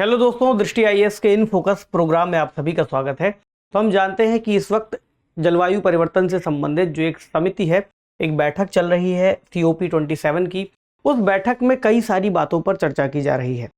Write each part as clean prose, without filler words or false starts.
Hello दोस्तों, दृष्टि IAS के इन फोकस प्रोग्राम में आप सभी का स्वागत है। तो हम जानते हैं कि इस वक्त जलवायु परिवर्तन से संबंधित जो एक समिति है, एक बैठक चल रही है COP27 की। उस बैठक में कई सारी बातों पर चर्चा की जा रही है।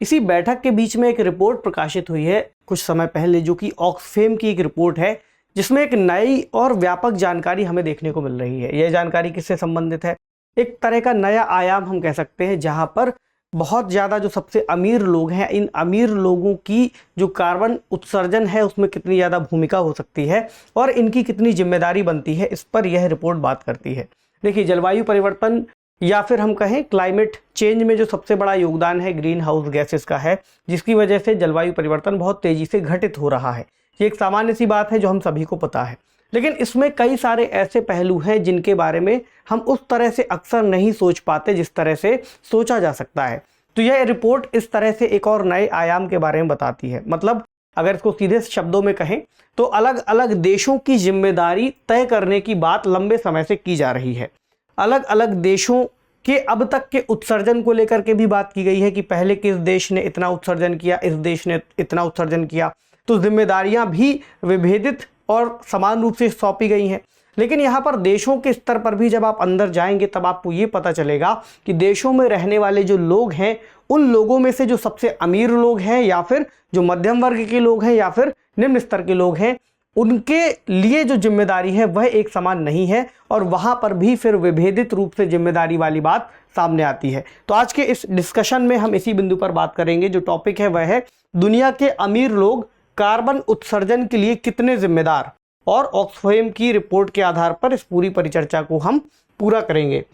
इसी बैठक के बीच में एक रिपोर्ट प्रकाशित हुई है कुछ समय पहले, जो कि ऑक्सफेम की एक रिपोर्ट है, जिसमें एक नई और व्यापक जानकारी हमें देखने को मिल रही है। यह जानकारी किससे संबंधित है? एक तरह का नया आयाम हम कह सकते हैं, जहां पर बहुत ज़्यादा जो सबसे अमीर लोग हैं, इन अमीर लोगों की जो कार्बन उत्सर्जन है उसमें कितनी ज़्यादा भूमिका हो सकती है और इनकी कितनी जिम्मेदारी बनती है, इस पर यह रिपोर्ट बात करती है। देखिए, जलवायु परिवर्तन या फिर हम कहें क्लाइमेट चेंज में जो सबसे बड़ा योगदान है ग्रीन हाउस गैसेस का है, जिसकी वजह से जलवायु परिवर्तन बहुत तेज़ी से घटित हो रहा है। ये एक सामान्य सी बात है जो हम सभी को पता है, लेकिन इसमें कई सारे ऐसे पहलू हैं जिनके बारे में हम उस तरह से अक्सर नहीं सोच पाते जिस तरह से सोचा जा सकता है। तो यह रिपोर्ट इस तरह से एक और नए आयाम के बारे में बताती है। मतलब अगर इसको सीधे शब्दों में कहें तो अलग अलग देशों की जिम्मेदारी तय करने की बात लंबे समय से की जा रही है। अलग अलग देशों के अब तक के उत्सर्जन को लेकर के भी बात की गई है कि पहले किस देश ने इतना उत्सर्जन किया, इस देश ने इतना उत्सर्जन किया। तो जिम्मेदारियां भी विभेदित और समान रूप से सौंपी गई हैं। लेकिन यहाँ पर देशों के स्तर पर भी जब आप अंदर जाएंगे तब आपको ये पता चलेगा कि देशों में रहने वाले जो लोग हैं, उन लोगों में से जो सबसे अमीर लोग हैं या फिर जो मध्यम वर्ग के लोग हैं या फिर निम्न स्तर के लोग हैं, उनके लिए जो जिम्मेदारी है वह एक समान नहीं है और वहाँ पर भी फिर विभेदित रूप से जिम्मेदारी वाली बात सामने आती है। तो आज के इस डिस्कशन में हम इसी बिंदु पर बात करेंगे। जो टॉपिक है वह है दुनिया के अमीर लोग कार्बन उत्सर्जन के लिए कितने जिम्मेदार, और ऑक्सफैम की रिपोर्ट के आधार पर इस पूरी परिचर्चा को हम पूरा करेंगे।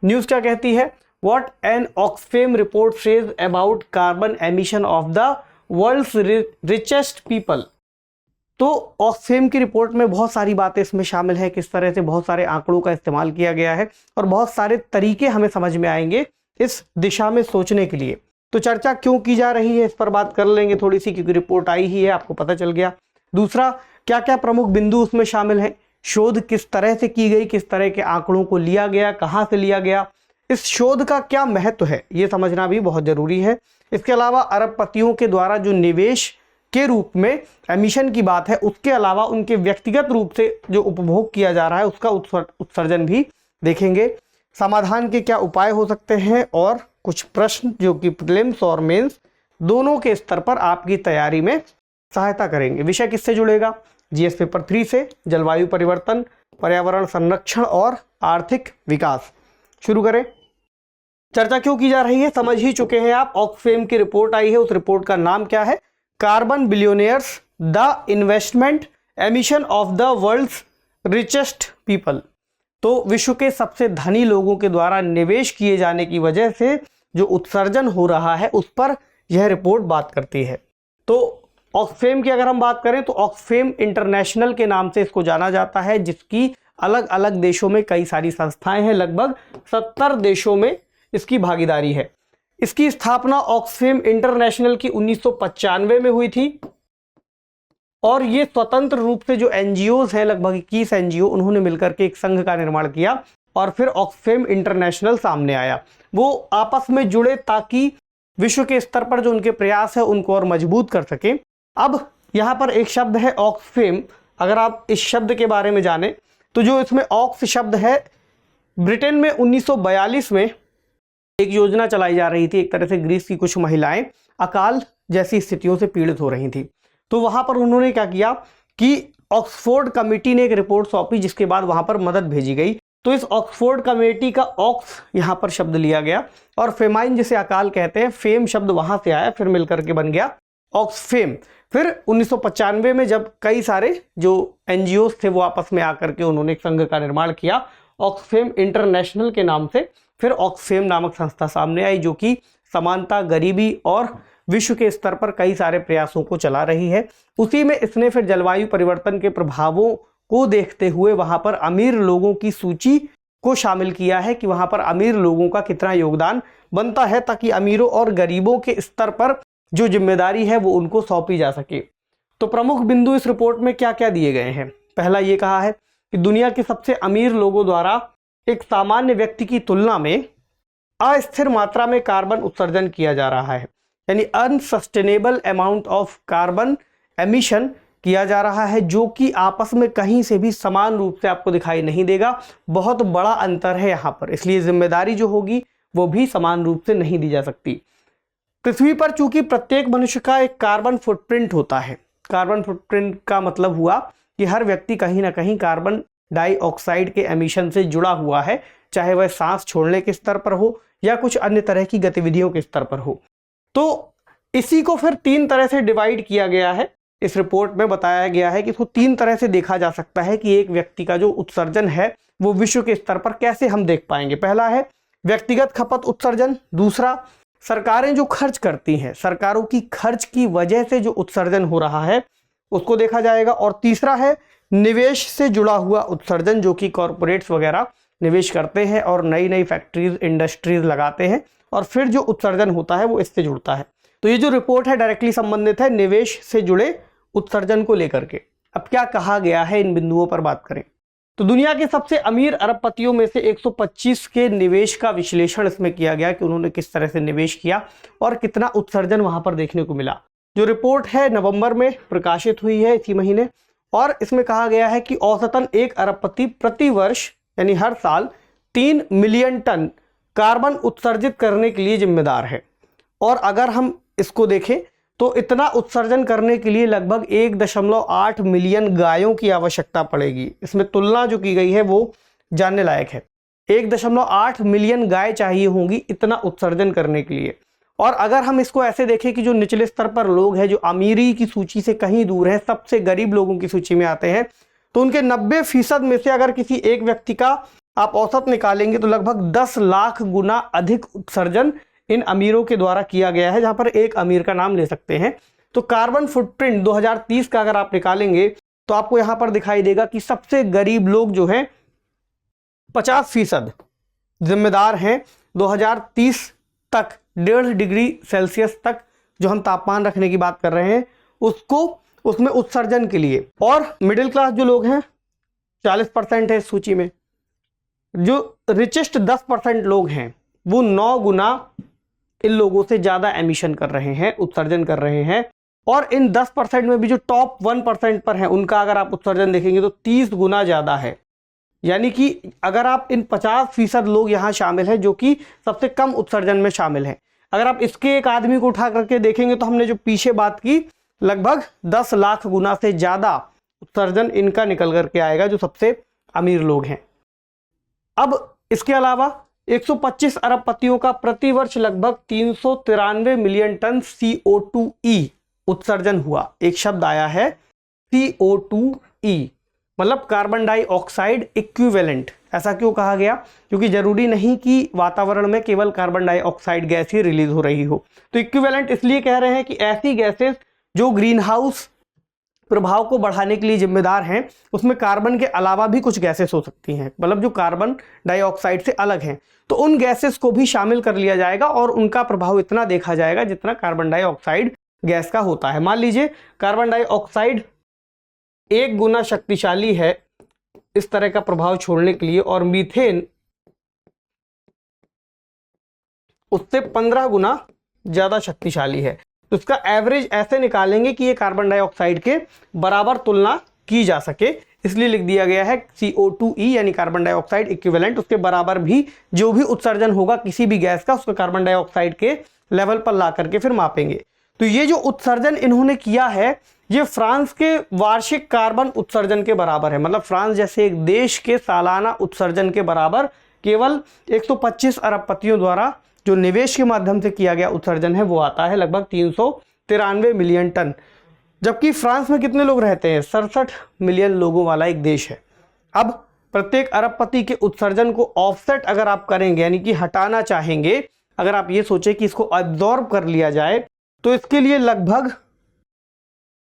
न्यूज़ क्या कहती है? What an Oxfam report says about carbon emission of the world's richest people. तो ऑक्सफैम की रिपोर्ट में बहुत सारी बातें इसमें शामिल है, किस तरह से बहुत सारे आंकड़ों का इस्तेमाल किया गया है और बहुत सारे तरीके हमें समझ में आएंगे इस दिशा में सोचने के लिए। तो चर्चा क्यों की जा रही है इस पर बात कर लेंगे थोड़ी सी, क्योंकि रिपोर्ट आई ही है, आपको पता चल गया। दूसरा, क्या क्या प्रमुख बिंदु उसमें शामिल हैं, शोध किस तरह से की गई, किस तरह के आंकड़ों को लिया गया, कहां से लिया गया, इस शोध का क्या महत्व है, ये समझना भी बहुत जरूरी है। इसके अलावा अरबपतियों के द्वारा जो निवेश के रूप में एमिशन की बात है, उसके अलावा उनके व्यक्तिगत रूप से जो उपभोग किया जा रहा है उसका उत्सर्जन भी देखेंगे। समाधान के क्या उपाय हो सकते हैं और कुछ प्रश्न जो कि प्रीलिम्स और मेंस दोनों के स्तर पर आपकी तैयारी में सहायता करेंगे। विषय किससे जुड़ेगा? जीएस पेपर 3 से, जलवायु परिवर्तन, पर्यावरण संरक्षण और आर्थिक विकास। शुरू करें। चर्चा क्यों की जा रही है समझ ही चुके हैं आप। ऑक्सफैम की रिपोर्ट आई है, उस रिपोर्ट का नाम क्या है? Carbon billionaires, the investment emission of the world's richest people. तो विश्व के सबसे धनी लोगों के द्वारा निवेश किए जाने की वजह से जो उत्सर्जन हो रहा है उस पर यह रिपोर्ट बात करती है। तो ऑक्सफैम की अगर हम बात करें तो ऑक्सफैम इंटरनेशनल के नाम से इसको जाना जाता है, जिसकी अलग अलग देशों में कई सारी संस्थाएं हैं। लगभग 70 देशों में इसकी भागीदारी है। इसकी स्थापना ऑक्सफैम इंटरनेशनल की 1995 में हुई थी और ये स्वतंत्र रूप से जो एनजीओज हैं, लगभग 21 एनजीओ, उन्होंने मिलकर के एक संघ का निर्माण किया और फिर ऑक्सफैम इंटरनेशनल सामने आया। वो आपस में जुड़े ताकि विश्व के स्तर पर जो उनके प्रयास है उनको और मजबूत कर सके। अब यहाँ पर एक शब्द है ऑक्सफैम। अगर आप इस शब्द के बारे में जानें तो जो इसमें ऑक्स शब्द है, ब्रिटेन में 1942 में एक योजना चलाई जा रही थी। एक तरह से ग्रीस की कुछ महिलाएं अकाल जैसी स्थितियों से पीड़ित हो रही थी, तो वहां पर उन्होंने क्या किया कि ऑक्सफोर्ड कमेटी ने एक रिपोर्ट सौंपी, जिसके बाद वहां पर मदद भेजी गई। तो इस ऑक्सफोर्ड कमेटी का ऑक्स यहाँ पर शब्द लिया गया और फेमाइन जिसे अकाल कहते हैं, फेम शब्द वहां से आया, फिर मिलकर के बन गया ऑक्सफैम। फिर 1995 में जब कई सारे जो एनजीओ थे वो आपस में आकर के उन्होंने एक संघ का निर्माण किया ऑक्सफैम इंटरनेशनल के नाम से। फिर ऑक्सफैम नामक संस्था सामने आई जो कि समानता, गरीबी और विश्व के स्तर पर कई सारे प्रयासों को चला रही है। उसी में इसने फिर जलवायु परिवर्तन के प्रभावों को देखते हुए वहां पर अमीर लोगों की सूची को शामिल किया है कि वहां पर अमीर लोगों का कितना योगदान बनता है, ताकि अमीरों और गरीबों के स्तर पर जो जिम्मेदारी है वो उनको सौंपी जा सके। तो प्रमुख बिंदु इस रिपोर्ट में क्या क्या दिए गए हैं? पहला ये कहा है कि दुनिया के सबसे अमीर लोगों द्वारा एक सामान्य व्यक्ति की तुलना में अस्थिर मात्रा में कार्बन उत्सर्जन किया जा रहा है। यानी unsustainable amount of carbon emission किया जा रहा है, जो कि आपस में कहीं से भी समान रूप से आपको दिखाई नहीं देगा। बहुत बड़ा अंतर है यहाँ पर, इसलिए जिम्मेदारी जो होगी वो भी समान रूप से नहीं दी जा सकती। पृथ्वी पर चूंकि प्रत्येक मनुष्य का एक कार्बन फुटप्रिंट होता है, कार्बन फुटप्रिंट का मतलब हुआ कि हर व्यक्ति कहीं ना कहीं कार्बन डाइऑक्साइड के एमिशन से जुड़ा हुआ है, चाहे वह सांस छोड़ने के स्तर पर हो या कुछ अन्य तरह की गतिविधियों के स्तर पर हो। तो इसी को फिर 3 तरह से डिवाइड किया गया है। इस रिपोर्ट में बताया गया है कि इसको 3 तरह से देखा जा सकता है कि एक व्यक्ति का जो उत्सर्जन है वो विश्व के स्तर पर कैसे हम देख पाएंगे। पहला है व्यक्तिगत खपत उत्सर्जन, दूसरा सरकारें जो खर्च करती हैं, सरकारों की खर्च की वजह से जो उत्सर्जन हो रहा है उसको देखा जाएगा, और तीसरा है निवेश से जुड़ा हुआ उत्सर्जन, जो कि कॉरपोरेट्स वगैरह निवेश करते हैं और नई नई फैक्ट्रीज इंडस्ट्रीज लगाते हैं और फिर जो उत्सर्जन होता है वो इससे जुड़ता है। तो ये जो रिपोर्ट है डायरेक्टली संबंधित है निवेश से जुड़े उत्सर्जन को लेकर के। अब क्या कहा गया है इन बिंदुओं पर बात करें तो दुनिया के सबसे अमीर अरबपतियों में से 125 के निवेश का विश्लेषण इसमें किया गया कि उन्होंने किस तरह से निवेश किया और कितना उत्सर्जन वहां पर देखने को मिला। जो रिपोर्ट है नवंबर में प्रकाशित हुई है इसी महीने, और इसमें कहा गया है कि औसतन एक अरबपति प्रति वर्ष यानी हर साल 3 मिलियन टन कार्बन उत्सर्जित करने के लिए जिम्मेदार है। और अगर हम इसको देखें तो इतना उत्सर्जन करने के लिए लगभग 1.8 मिलियन गायों की आवश्यकता पड़ेगी। इसमें तुलना जो की गई है वो जानने लायक है। 1.8 मिलियन गाय चाहिए होंगी इतना उत्सर्जन करने के लिए। और अगर हम इसको ऐसे देखें कि जो निचले स्तर पर लोग हैं, जो अमीरी की सूची से कहीं दूर है, सबसे गरीब लोगों की सूची में आते हैं, तो उनके 90% में से अगर किसी एक व्यक्ति का आप औसत निकालेंगे तो लगभग 10 लाख गुना अधिक उत्सर्जन इन अमीरों के द्वारा किया गया है, जहां पर एक अमीर का नाम ले सकते हैं। तो कार्बन फुटप्रिंट 2030 का अगर आप निकालेंगे तो आपको यहां पर दिखाई देगा कि सबसे गरीब लोग जो हैं 50% जिम्मेदार हैं 2030 तक 1.5 डिग्री सेल्सियस तक जो हम तापमान रखने की बात कर रहे हैं उसमें उत्सर्जन के लिए। और मिडिल क्लास जो लोग हैं 40% है इस सूची में। जो रिचेस्ट 10% लोग हैं वो 9 गुना इन लोगों से ज्यादा एमिशन कर रहे हैं, उत्सर्जन कर रहे हैं। और इन 10% में भी जो टॉप 1% पर हैं उनका अगर आप उत्सर्जन देखेंगे तो 30 गुना ज्यादा है। यानी कि अगर आप इन 50% लोग यहाँ शामिल हैं जो कि सबसे कम उत्सर्जन में शामिल हैं, अगर आप इसके एक आदमी को उठा करके देखेंगे तो हमने जो पीछे बात की लगभग 10 लाख गुना से ज्यादा उत्सर्जन इनका निकल करके आएगा, जो सबसे अमीर लोग हैं। अब इसके अलावा 125 अरबपतियों का प्रतिवर्ष लगभग 393 मिलियन टन CO2e उत्सर्जन हुआ। एक शब्द आया है CO2e, मतलब कार्बन डाइऑक्साइड इक्विवेलेंट। ऐसा क्यों कहा गया? क्योंकि जरूरी नहीं कि वातावरण में केवल कार्बन डाइऑक्साइड गैस ही रिलीज हो रही हो। तो इक्विवेलेंट इसलिए कह रहे हैं कि ऐसी गैसेस जो ग्रीन हाउस प्रभाव को बढ़ाने के लिए जिम्मेदार हैं, उसमें कार्बन के अलावा भी कुछ गैसेस हो सकती हैं, मतलब जो कार्बन डाइऑक्साइड से अलग हैं, तो उन गैसेस को भी शामिल कर लिया जाएगा और उनका प्रभाव इतना देखा जाएगा जितना कार्बन डाइऑक्साइड गैस का होता है। मान लीजिए कार्बन डाइऑक्साइड 1 गुना शक्तिशाली है इस तरह का प्रभाव छोड़ने के लिए, और मीथेन उससे 15 गुना ज्यादा शक्तिशाली है। तो इसका एवरेज ऐसे निकालेंगे कि ये कार्बन डाइऑक्साइड के बराबर तुलना की जा सके, इसलिए लिख दिया गया है CO2e यानी कार्बन डाइऑक्साइड इक्विवेलेंट। उसके बराबर भी जो भी उत्सर्जन होगा किसी भी गैस का, उसको कार्बन डाइऑक्साइड के लेवल पर ला करके फिर मापेंगे। तो ये जो उत्सर्जन इन्होंने किया है ये फ्रांस के वार्षिक कार्बन उत्सर्जन के बराबर है। मतलब फ्रांस जैसे एक देश के सालाना उत्सर्जन के बराबर केवल 125 अरबपतियों द्वारा जो निवेश के माध्यम से किया गया उत्सर्जन है वो आता है लगभग 393 मिलियन टन। जबकि फ्रांस में कितने लोग रहते हैं? 67 मिलियन लोगों वाला एक देश है। अब प्रत्येक अरबपति के उत्सर्जन को ऑफसेट अगर आप करेंगे, यानी कि हटाना चाहेंगे, अगर आप ये सोचे कि इसको अब्जॉर्ब कर लिया जाए, तो इसके लिए लगभग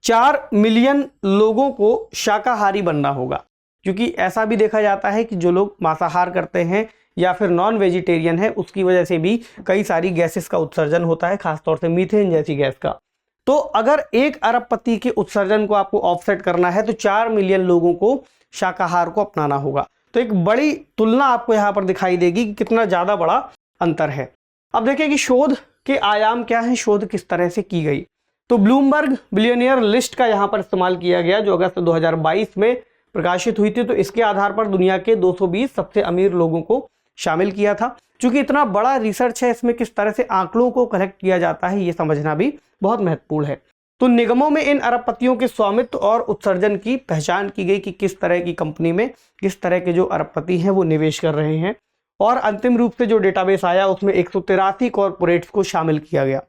4 मिलियन लोगों को शाकाहारी बनना होगा। क्योंकि ऐसा भी देखा जाता है कि जो लोग मांसाहार करते हैं या फिर नॉन वेजिटेरियन है, उसकी वजह से भी कई सारी गैसेस का उत्सर्जन होता है, खासतौर से मीथेन जैसी गैस का। तो अगर 1 अरबपति के उत्सर्जन को आपको ऑफसेट करना है तो 4 मिलियन लोगों को शाकाहार को अपनाना होगा। तो एक बड़ी तुलना आपको यहाँ पर दिखाई देगी कि कितना ज़्यादा बड़ा अंतर है। अब देखिए कि शोध के आयाम क्या हैं, शोध किस तरह से की गई। तो ब्लूमबर्ग बिलियनियर लिस्ट का यहाँ पर इस्तेमाल किया गया जो अगस्त 2022 में प्रकाशित हुई थी। तो इसके आधार पर दुनिया के 220 सबसे अमीर लोगों को शामिल किया था। क्योंकि इतना बड़ा रिसर्च है, इसमें किस तरह से आंकड़ों को कलेक्ट किया जाता है ये समझना भी बहुत महत्वपूर्ण है। तो निगमों में इन अरबपतियों के स्वामित्व और उत्सर्जन की पहचान की गई कि किस तरह की कंपनी में किस तरह के जो अरबपति हैं वो निवेश कर रहे हैं। और अंतिम रूप से जो डेटाबेस आया उसमें 183 कॉरपोरेट्स को शामिल किया गया।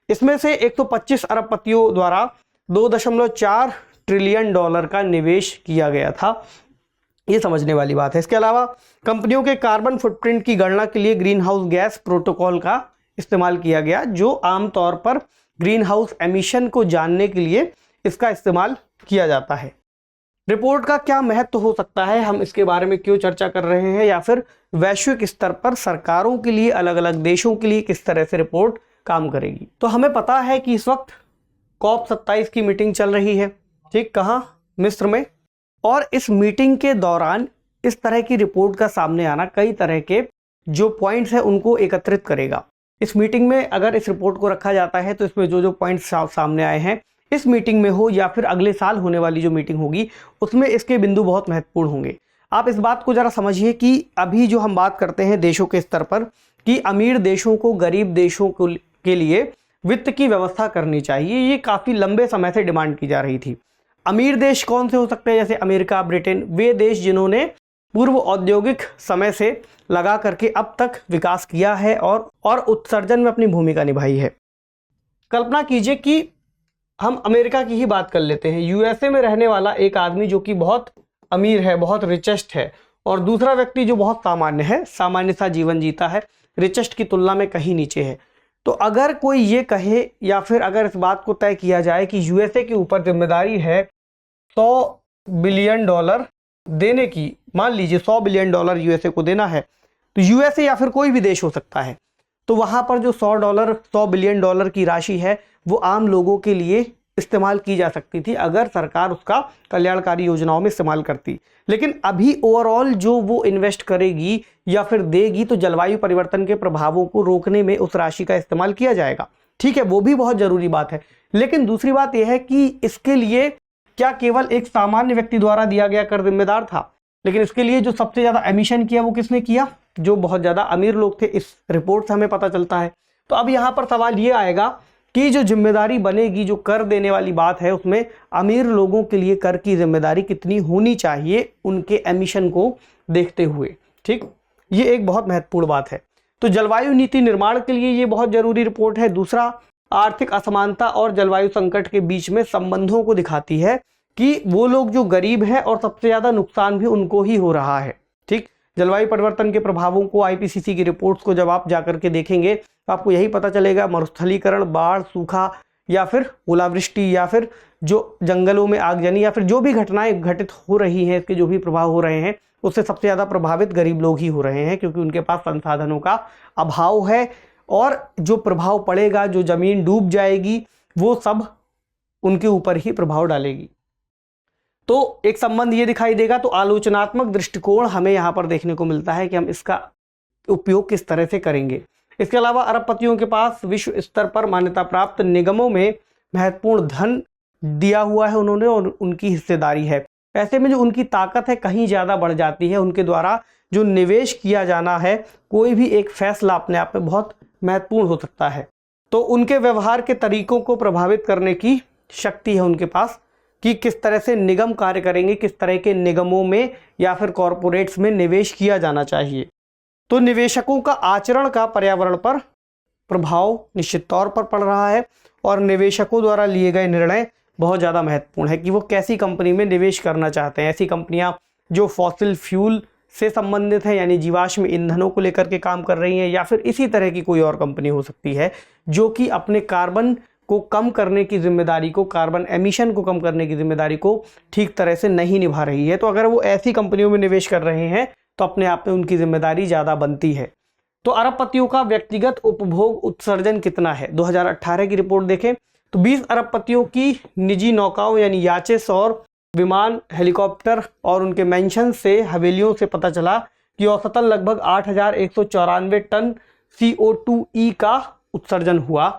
इसमें से 125 अरबपतियों द्वारा 2.4 ट्रिलियन डॉलर का निवेश किया गया था। ये समझने वाली बात है। इसके अलावा कंपनियों के कार्बन फुटप्रिंट की गणना के लिए ग्रीन हाउस गैस प्रोटोकॉल का इस्तेमाल किया गया, जो आमतौर पर ग्रीन हाउस एमिशन को जानने के लिए इसका इस्तेमाल किया जाता है। रिपोर्ट का क्या महत्व हो सकता है, हम इसके बारे में क्यों चर्चा कर रहे हैं, या फिर वैश्विक स्तर पर सरकारों के लिए, अलग अलग देशों के लिए किस तरह से रिपोर्ट काम करेगी। तो हमें पता है कि इस वक्त COP27 की मीटिंग चल रही है, ठीक, कहाँ, मिस्र में। और इस मीटिंग के दौरान इस तरह की रिपोर्ट का सामने आना कई तरह के जो पॉइंट्स हैं उनको एकत्रित करेगा। इस मीटिंग में अगर इस रिपोर्ट को रखा जाता है तो इसमें जो जो पॉइंट्स सामने आए हैं इस मीटिंग में हो या फिर अगले साल होने वाली जो मीटिंग होगी उसमें इसके बिंदु बहुत महत्वपूर्ण होंगे। आप इस बात को जरा समझिए कि अभी जो हम बात करते हैं देशों के स्तर पर कि अमीर देशों को गरीब देशों के लिए वित्त की व्यवस्था करनी चाहिए, ये काफ़ी लंबे समय से डिमांड की जा रही थी। अमीर देश कौन से हो सकते हैं, जैसे अमेरिका, ब्रिटेन, वे देश जिन्होंने पूर्व औद्योगिक समय से लगा करके अब तक विकास किया है और उत्सर्जन में अपनी भूमिका निभाई है। कल्पना कीजिए कि हम अमेरिका की ही बात कर लेते हैं। यूएसए में रहने वाला एक आदमी जो कि बहुत अमीर है, बहुत रिचेस्ट है, और दूसरा व्यक्ति जो बहुत सामान्य है, सामान्य सा जीवन जीता है, रिचेस्ट की तुलना में कहीं नीचे है। तो अगर कोई ये कहे या फिर अगर इस बात को तय किया जाए कि यूएसए के ऊपर जिम्मेदारी है $100 बिलियन देने की, मान लीजिए $100 बिलियन यूएसए को देना है, तो यूएसए या फिर कोई भी देश हो सकता है, तो वहाँ पर जो $100 बिलियन की राशि है वो आम लोगों के लिए इस्तेमाल की जा सकती थी अगर सरकार उसका कल्याणकारी योजनाओं में इस्तेमाल करती। लेकिन अभी ओवरऑल जो वो इन्वेस्ट करेगी या फिर देगी तो जलवायु परिवर्तन के प्रभावों को रोकने में उस राशि का इस्तेमाल किया जाएगा। ठीक है, वो भी बहुत ज़रूरी बात है। लेकिन दूसरी बात यह है कि इसके लिए क्या केवल एक सामान्य व्यक्ति द्वारा दिया गया कर जिम्मेदार था, लेकिन इसके लिए जो सबसे ज़्यादा एमिशन किया वो किसने किया, जो बहुत ज़्यादा अमीर लोग थे। इस रिपोर्ट से हमें पता चलता है। तो अब यहाँ पर सवाल ये आएगा कि जो जिम्मेदारी बनेगी, जो कर देने वाली बात है, उसमें अमीर लोगों के लिए कर की जिम्मेदारी कितनी होनी चाहिए उनके एमिशन को देखते हुए। ठीक, ये एक बहुत महत्वपूर्ण बात है। तो जलवायु नीति निर्माण के लिए ये बहुत जरूरी रिपोर्ट है। दूसरा, आर्थिक असमानता और जलवायु संकट के बीच में संबंधों को दिखाती है कि वो लोग जो गरीब हैं और सबसे ज़्यादा नुकसान भी उनको ही हो रहा है। ठीक, जलवायु परिवर्तन के प्रभावों को, आईपीसीसी की रिपोर्ट्स को जब आप जाकर के देखेंगे तो आपको यही पता चलेगा, मरुस्थलीकरण, बाढ़, सूखा या फिर ओलावृष्टि या फिर जो जंगलों में आगजनी या फिर जो भी घटनाएं घटित हो रही हैं, इसके जो भी प्रभाव हो रहे हैं, उससे सबसे ज़्यादा प्रभावित गरीब लोग ही हो रहे हैं, क्योंकि उनके पास संसाधनों का अभाव है और जो प्रभाव पड़ेगा, जो ज़मीन डूब जाएगी, वो सब उनके ऊपर ही प्रभाव डालेगी। तो एक संबंध ये दिखाई देगा। तो आलोचनात्मक दृष्टिकोण हमें यहाँ पर देखने को मिलता है कि हम इसका उपयोग किस तरह से करेंगे। इसके अलावा अरबपतियों के पास विश्व स्तर पर मान्यता प्राप्त निगमों में महत्वपूर्ण धन दिया हुआ है उन्होंने, और उनकी हिस्सेदारी है। ऐसे में जो उनकी ताकत है कहीं ज़्यादा बढ़ जाती है। उनके द्वारा जो निवेश किया जाना है, कोई भी एक फैसला अपने आप में बहुत महत्वपूर्ण हो सकता है। तो उनके व्यवहार के तरीकों को प्रभावित करने की शक्ति है उनके पास कि किस तरह से निगम कार्य करेंगे, किस तरह के निगमों में या फिर कॉरपोरेट्स में निवेश किया जाना चाहिए। तो निवेशकों का आचरण का पर्यावरण पर प्रभाव निश्चित तौर पर पड़ रहा है, और निवेशकों द्वारा लिए गए निर्णय बहुत ज़्यादा महत्वपूर्ण है कि वो कैसी कंपनी में निवेश करना चाहते हैं। ऐसी कंपनियां जो फॉसिल फ्यूल से संबंधित है, यानी जीवाश्म ईंधनों को लेकर के काम कर रही हैं, या फिर इसी तरह की कोई और कंपनी हो सकती है जो कि अपने कार्बन को कम करने की जिम्मेदारी को, कार्बन एमिशन को कम करने की जिम्मेदारी को ठीक तरह से नहीं निभा रही है। तो अगर वो ऐसी कंपनियों में निवेश कर रहे हैं तो अपने आप में उनकी जिम्मेदारी ज़्यादा बनती है। तो अरबपतियों का व्यक्तिगत उपभोग उत्सर्जन कितना है, 2018 की रिपोर्ट देखें तो 20 अरबपतियों की निजी नौकाओं यानी याचेस और विमान, हेलीकॉप्टर और उनके मेंशन से, हवेलियों से पता चला कि औसतन लगभग 8,194 टन CO2e का उत्सर्जन हुआ।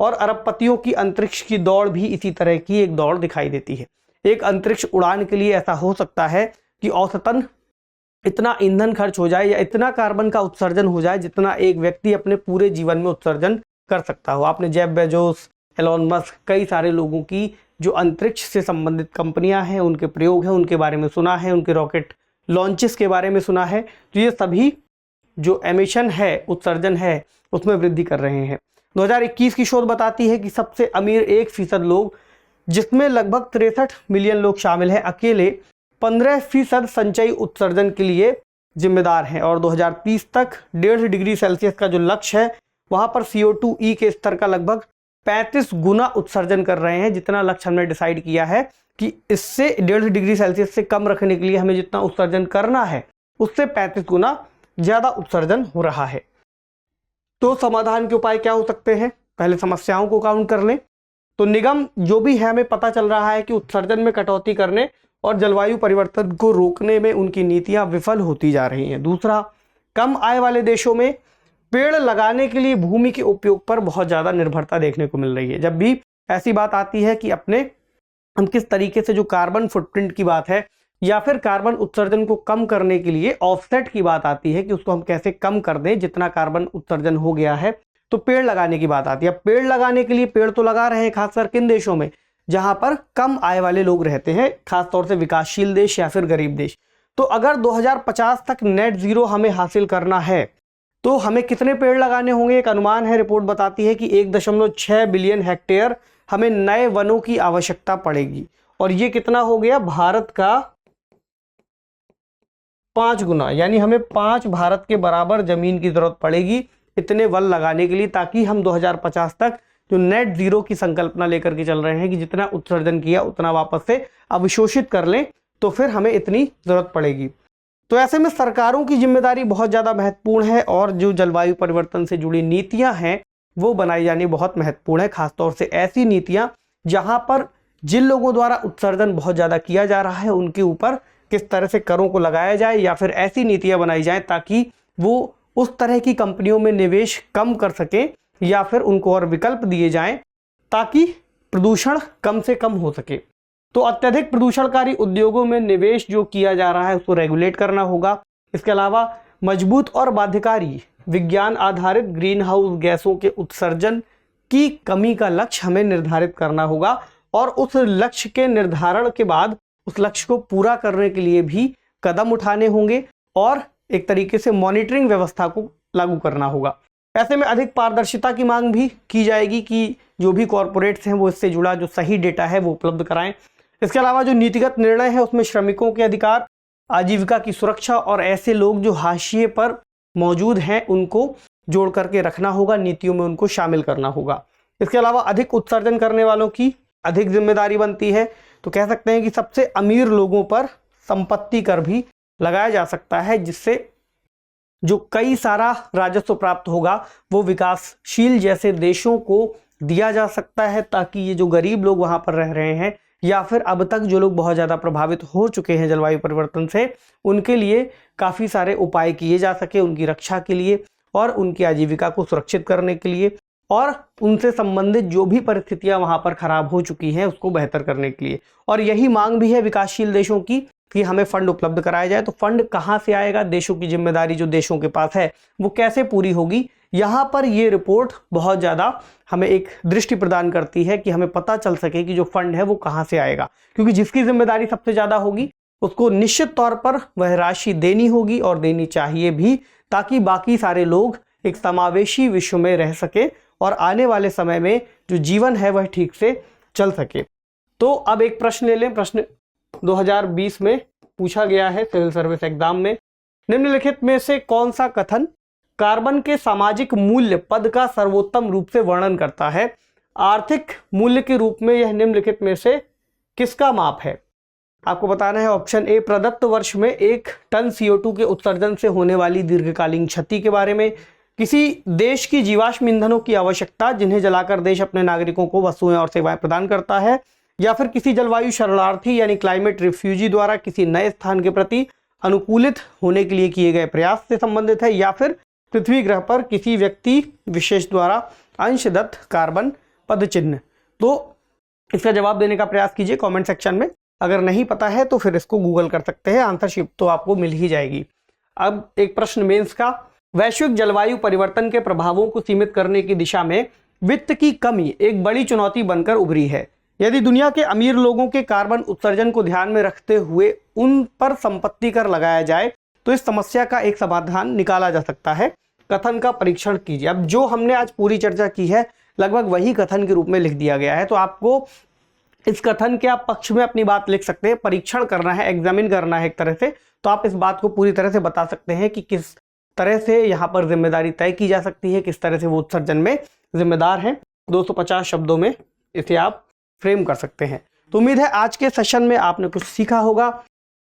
और अरबपतियों की अंतरिक्ष की दौड़ भी इसी तरह की एक दौड़ दिखाई देती है। एक अंतरिक्ष उड़ान के लिए ऐसा हो सकता है कि औसतन इतना ईंधन खर्च हो जाए या इतना कार्बन का उत्सर्जन हो जाए जितना एक व्यक्ति अपने पूरे जीवन में उत्सर्जन कर सकता हो। आपने जेफ बेजोस, एलोन मस्क, कई सारे लोगों की जो अंतरिक्ष से संबंधित कंपनियां हैं, उनके प्रयोग हैं, उनके बारे में सुना है, उनके रॉकेट लॉन्चेस के बारे में सुना है। तो ये सभी जो एमिशन है, उत्सर्जन है, उसमें वृद्धि कर रहे हैं। 2021 की शोध बताती है कि सबसे अमीर 1% लोग, जिसमें लगभग 63 मिलियन लोग शामिल हैं, अकेले 15% संचयी उत्सर्जन के लिए जिम्मेदार हैं। और 2030 तक 1.5 डिग्री सेल्सियस का जो लक्ष्य है, वहां पर CO2e के स्तर का लगभग 35 गुना उत्सर्जन कर रहे हैं। जितना लक्ष्य हमने डिसाइड किया है कि इससे 1.5 डिग्री सेल्सियस से कम रखने के लिए हमें जितना उत्सर्जन करना है, उससे 35 गुना ज्यादा उत्सर्जन हो रहा है। तो समाधान के उपाय क्या हो सकते हैं? पहले समस्याओं को काउंट कर लें। तो निगम जो भी है, हमें पता चल रहा है कि उत्सर्जन में कटौती करने और जलवायु परिवर्तन को रोकने में उनकी नीतियां विफल होती जा रही हैं। दूसरा, कम आय वाले देशों में पेड़ लगाने के लिए भूमि के उपयोग पर बहुत ज़्यादा निर्भरता देखने को मिल रही है। जब भी ऐसी बात आती है कि हम किस तरीके से जो कार्बन फुटप्रिंट की बात है या फिर कार्बन उत्सर्जन को कम करने के लिए ऑफसेट की बात आती है कि उसको हम कैसे कम कर दें जितना कार्बन उत्सर्जन हो गया है, तो पेड़ लगाने की बात आती है। अब पेड़ लगाने के लिए पेड़ तो लगा रहे हैं खासकर किन देशों में, जहां पर कम आय वाले लोग रहते हैं, खासतौर से विकासशील देश या फिर गरीब देश। तो अगर 2050 तक नेट जीरो हमें हासिल करना है तो हमें कितने पेड़ लगाने होंगे? एक अनुमान है, रिपोर्ट बताती है कि 1.6 बिलियन हेक्टेयर हमें नए वनों की आवश्यकता पड़ेगी। और ये कितना हो गया? भारत का 5 गुना, यानी हमें 5 भारत के बराबर जमीन की जरूरत पड़ेगी इतने वन लगाने के लिए, ताकि हम 2050 तक जो नेट जीरो की संकल्पना लेकर के चल रहे हैं कि जितना उत्सर्जन किया उतना वापस से अवशोषित कर लें, तो फिर हमें इतनी जरूरत पड़ेगी। तो ऐसे में सरकारों की जिम्मेदारी बहुत ज़्यादा महत्वपूर्ण है और जो जलवायु परिवर्तन से जुड़ी नीतियां हैं वो बनाई जानी बहुत महत्वपूर्ण है। खासतौर से ऐसी नीतियां जहां पर जिन लोगों द्वारा उत्सर्जन बहुत ज़्यादा किया जा रहा है उनके ऊपर किस तरह से करों को लगाया जाए, या फिर ऐसी नीतियां बनाई जाएं ताकि वो उस तरह की कंपनियों में निवेश कम कर सकें या फिर उनको और विकल्प दिए जाएं ताकि प्रदूषण कम से कम हो सके। तो अत्यधिक प्रदूषणकारी उद्योगों में निवेश जो किया जा रहा है उसको रेगुलेट करना होगा। इसके अलावा मजबूत और बाध्यकारी विज्ञान आधारित ग्रीन हाउस गैसों के उत्सर्जन की कमी का लक्ष्य हमें निर्धारित करना होगा और उस लक्ष्य के निर्धारण के बाद उस लक्ष्य को पूरा करने के लिए भी कदम उठाने होंगे और एक तरीके से मॉनिटरिंग व्यवस्था को लागू करना होगा। ऐसे में अधिक पारदर्शिता की मांग भी की जाएगी कि जो भी कॉरपोरेट्स हैं वो इससे जुड़ा जो सही डेटा है वो उपलब्ध कराएं। इसके अलावा जो नीतिगत निर्णय है उसमें श्रमिकों के अधिकार, आजीविका की सुरक्षा और ऐसे लोग जो हाशिए पर मौजूद हैं उनको जोड़ करके रखना होगा, नीतियों में उनको शामिल करना होगा। इसके अलावा अधिक उत्सर्जन करने वालों की अधिक जिम्मेदारी बनती है। तो कह सकते हैं कि सबसे अमीर लोगों पर संपत्ति कर भी लगाया जा सकता है, जिससे जो कई सारा राजस्व प्राप्त होगा वो विकासशील जैसे देशों को दिया जा सकता है, ताकि ये जो गरीब लोग वहां पर रह रहे हैं या फिर अब तक जो लोग बहुत ज़्यादा प्रभावित हो चुके हैं जलवायु परिवर्तन से, उनके लिए काफ़ी सारे उपाय किए जा सके उनकी रक्षा के लिए और उनकी आजीविका को सुरक्षित करने के लिए और उनसे संबंधित जो भी परिस्थितियां वहां पर खराब हो चुकी हैं उसको बेहतर करने के लिए। और यही मांग भी है विकासशील देशों की कि हमें फंड उपलब्ध कराया जाए। तो फंड कहाँ से आएगा? देशों की जिम्मेदारी जो देशों के पास है वो कैसे पूरी होगी? यहाँ पर ये रिपोर्ट बहुत ज़्यादा हमें एक दृष्टि प्रदान करती है कि हमें पता चल सके कि जो फंड है वो कहाँ से आएगा, क्योंकि जिसकी जिम्मेदारी सबसे ज़्यादा होगी उसको निश्चित तौर पर वह राशि देनी होगी और देनी चाहिए भी, ताकि बाकी सारे लोग एक समावेशी विश्व में रह सके और आने वाले समय में जो जीवन है वह ठीक से चल सके। तो अब एक प्रश्न ले लें। प्रश्न 2020 में पूछा गया है सिविल सर्विस एग्जाम में, निम्नलिखित में से कौन सा कथन कार्बन के सामाजिक मूल्य पद का सर्वोत्तम रूप से वर्णन करता है? आर्थिक मूल्य के रूप में यह निम्नलिखित में से किसका माप है? आपको बताना है ऑप्शन ए, प्रदत्त वर्ष में 1 टन CO2 के उत्सर्जन से होने वाली दीर्घकालीन क्षति के बारे में, किसी देश की जीवाश्म ईंधनों की आवश्यकता जिन्हें जलाकर देश अपने नागरिकों को वस्तुएं और सेवाएं प्रदान करता है, या फिर किसी जलवायु शरणार्थी यानी क्लाइमेट रिफ्यूजी द्वारा किसी नए स्थान के प्रति अनुकूलित होने के लिए किए गए प्रयास से संबंधित है, या फिर पृथ्वी ग्रह पर किसी व्यक्ति विशेष द्वारा अंशदत्त कार्बन पद चिन्ह। तो इसका जवाब देने का प्रयास कीजिए कमेंट सेक्शन में। अगर नहीं पता है तो फिर इसको गूगल कर सकते हैं, आंसर शीट तो आपको मिल ही जाएगी। अब एक प्रश्न मेंस का, वैश्विक जलवायु परिवर्तन के प्रभावों को सीमित करने की दिशा में वित्त की कमी एक बड़ी चुनौती बनकर उभरी है। यदि दुनिया के अमीर लोगों के कार्बन उत्सर्जन को ध्यान में रखते हुए उन पर संपत्ति कर लगाया जाए तो इस समस्या का एक समाधान निकाला जा सकता है। कथन का परीक्षण कीजिए। अब जो हमने आज पूरी चर्चा की है लगभग वही कथन के रूप में लिख दिया गया है, तो आपको इस कथन के आप पक्ष में अपनी बात लिख सकते हैं। परीक्षण करना है, एग्जामिन करना है एक तरह से, तो आप इस बात को पूरी तरह से बता सकते हैं कि किस तरह से यहाँ पर जिम्मेदारी तय की जा सकती है, किस तरह से वो उत्सर्जन में जिम्मेदार हैं। 250 शब्दों में इसे आप फ्रेम कर सकते हैं। तो उम्मीद है आज के सेशन में आपने कुछ सीखा होगा।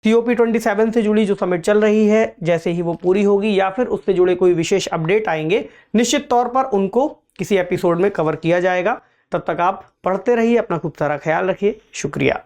COP 27 से जुड़ी जो समिट चल रही है, जैसे ही वो पूरी होगी या फिर उससे जुड़े कोई विशेष अपडेट आएंगे, निश्चित तौर पर उनको किसी एपिसोड में कवर किया जाएगा। तब तक आप पढ़ते रहिए, अपना खूब सारा ख्याल रखिए। शुक्रिया।